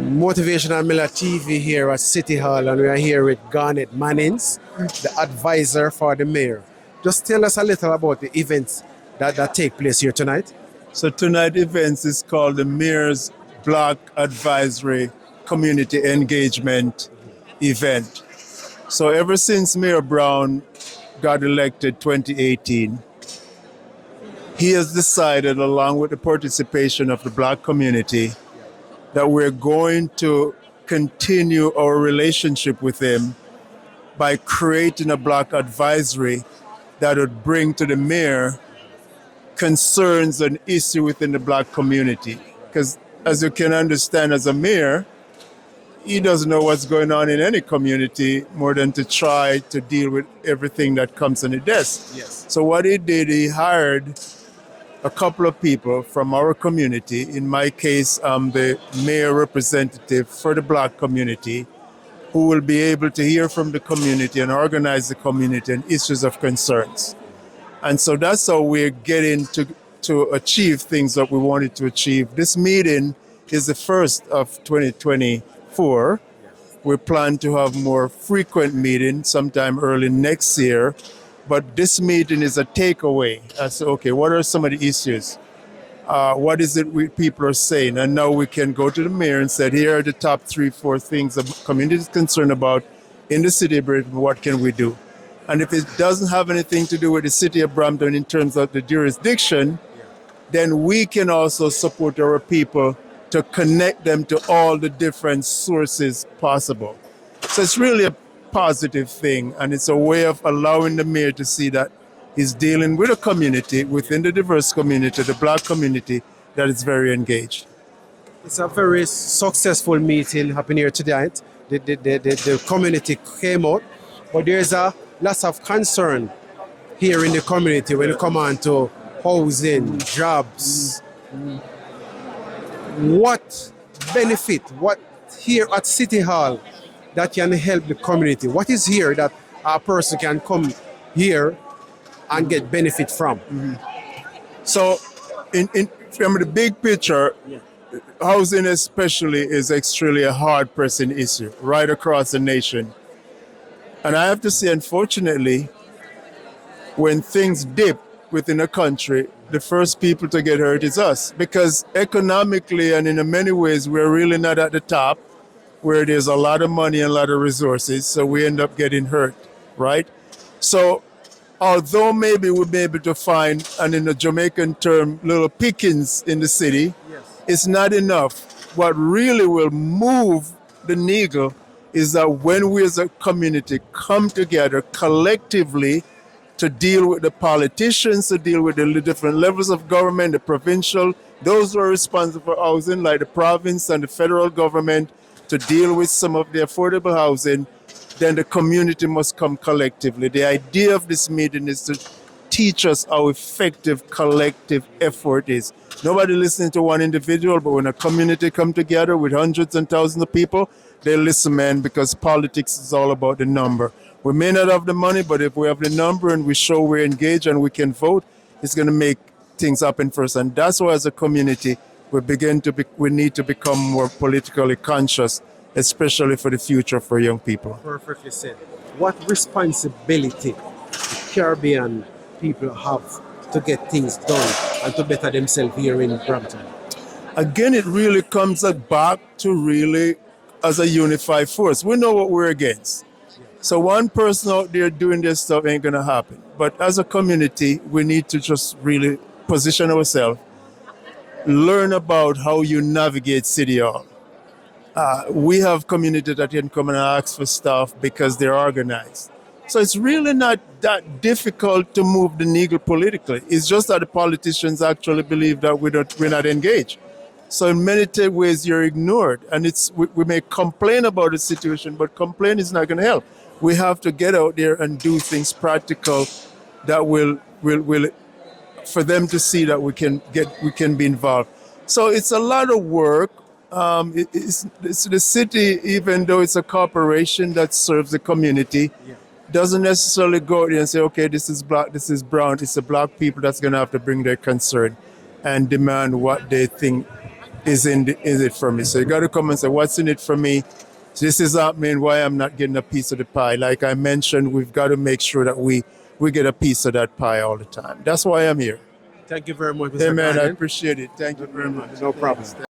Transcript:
Motivational Miller TV here at City Hall, and we are here with Garnet Mannings, the advisor for the mayor. Just tell us a little about the events that take place here tonight. So tonight events is called the Mayor's Black Advisory Community Engagement Event. So ever since Mayor Brown got elected 2018, he has decided, along with the participation of the Black community, that we're going to continue our relationship with him by creating a Black advisory that would bring to the mayor concerns and issues within the Black community. Because as you can understand, as a mayor, he doesn't know what's going on in any community more than to try to deal with everything that comes on the desk. Yes. So what he did, he hired a couple of people from our community. In my case, I'm the mayor representative for the Black community, who will be able to hear from the community and organize the community and issues of concerns. And so that's how we're getting to achieve things that we wanted to achieve. This meeting is the first of 2024. We plan to have more frequent meetings sometime early next year. But this meeting is a takeaway. I said, okay, what are some of the issues? What is it people are saying? And now we can go to the mayor and say, here are the top 3-4 things the community is concerned about in the city of Brampton. What can we do? And if it doesn't have anything to do with the city of Brampton in terms of the jurisdiction, then we can also support our people to connect them to all the different sources possible. So it's really a positive thing, and it's a way of allowing the mayor to see that he's dealing with a community within the diverse community, the Black community, that is very engaged. It's a very successful meeting happening here tonight. The community came out, but there's a lots of concern here in the community when it comes on to housing, jobs. What benefit, what here at City Hall that can help the community? What is here that a person can come here and get benefit from? So from the big picture, housing especially is extremely a hard pressing issue right across the nation. And I have to say, unfortunately, when things dip within a country, the first people to get hurt is us, because economically and in many ways, we're really not at the top, where there's a lot of money and a lot of resources, so we end up getting hurt, right? So although maybe we'll be able to find, and in the Jamaican term, little pickings in the city, it's not enough. What really will move the needle is that when we as a community come together collectively to deal with the politicians, to deal with the different levels of government, the provincial, those who are responsible for housing, like the province and the federal government, to deal with some of the affordable housing, then the community must come collectively. The idea of this meeting is to teach us how effective collective effort is. Nobody listening to one individual, but when a community come together with hundreds and thousands of people, they listen, man, because politics is all about the number. We may not have the money, but if we have the number and we show we're engaged and we can vote, it's going to make things happen for us. And that's why as a community, we need to become more politically conscious, especially for the future for young people. Perfectly said. What responsibility the Caribbean people have to get things done and to better themselves here in Brampton? Again, it really comes back to really as a unified force. We know what we're against. So one person out there doing this stuff ain't going to happen. But as a community, we need to just really position ourselves, learn about how you navigate City Hall. We have community that can come and ask for stuff because they're organized. So it's really not that difficult to move the needle politically. It's just that the politicians actually believe that we're not engaged. So in many ways, you're ignored. And we may complain about the situation, but complaint is not going to help. We have to get out there and do things practical that will for them to see that we can be involved. So it's a lot of work. It's the city, even though it's a corporation that serves the community, doesn't necessarily go out there and say, okay, this is Black, this is brown. It's the Black people that's going to have to bring their concern and demand what they think is it for me. So you got to come and say, what's in it for me? This is happening. Why I'm not getting a piece of the pie? Like I mentioned, we've got to make sure that we get a piece of that pie all the time. That's why I'm here. Thank you very much, Mr. Hey man, I Garden. appreciate it. Thank you very much. No problem.